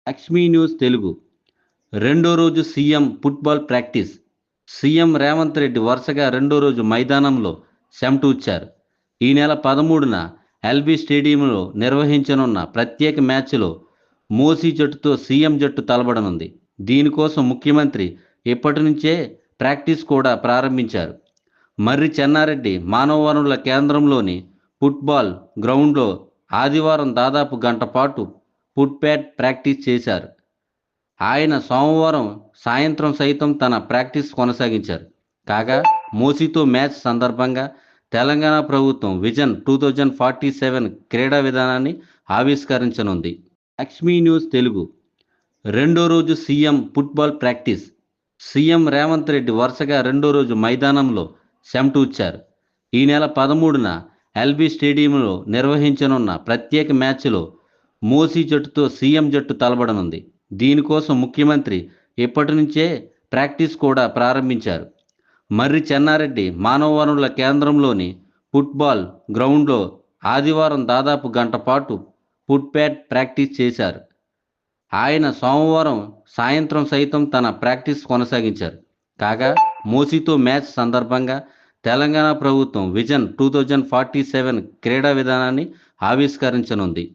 Lakshmi news Telugu రెండో రోజు CM football practice. CM Revanth Reddy వరుసగా రెండో రోజు మైదానంలో చెమటూర్చారు. ఈ నెల 13న ఎల్బీ స్టేడియంలో నిర్వహించనున్న ప్రత్యేక మ్యాచ్లో మోసీ జట్టుతో సీఎం జట్టు తలపడనుంది. దీనికోసం ముఖ్యమంత్రి ఇప్పటి నుంచే ప్రాక్టీస్ కూడా ప్రారంభించారు. మర్రి చెన్నారెడ్డి మానవ వనరుల కేంద్రంలోని ఫుట్బాల్ గ్రౌండ్లో ఆదివారం దాదాపు గంట పాటు ఫుట్ ప్యాట్ ప్రాక్టీస్ చేశారు. ఆయన సోమవారం సాయంత్రం సైతం తన ప్రాక్టీస్ కొనసాగించారు. కాగా మోసీతో మ్యాచ్ సందర్భంగా తెలంగాణ ప్రభుత్వం విజన్ 2047 క్రీడా విధానాన్ని ఆవిష్కరించనుంది. లక్ష్మీ న్యూస్ తెలుగు రెండో రోజు CM football practice. CM Revanth Reddy వరుసగా రెండో రోజు మైదానంలో చెమటూర్చారు. ఈ నెల 13న ఎల్బీ స్టేడియంలో నిర్వహించనున్న ప్రత్యేక మ్యాచ్లో మోసీ జట్టుతో సీఎం జట్టు తలపడనుంది. దీనికోసం ముఖ్యమంత్రి ఇప్పటి నుంచే ప్రాక్టీస్ కూడా ప్రారంభించారు. మర్రి చెన్నారెడ్డి మానవ వనరుల కేంద్రంలోని ఫుట్బాల్ గ్రౌండ్లో ఆదివారం దాదాపు గంట పాటు ఫుట్ ప్యాట్ ప్రాక్టీస్ చేశారు. ఆయన సోమవారం సాయంత్రం సైతం తన ప్రాక్టీస్ కొనసాగించారు. కాగా మోసీతో మ్యాచ్ సందర్భంగా తెలంగాణ ప్రభుత్వం విజన్ 2047 క్రీడా విధానాన్ని ఆవిష్కరించనుంది.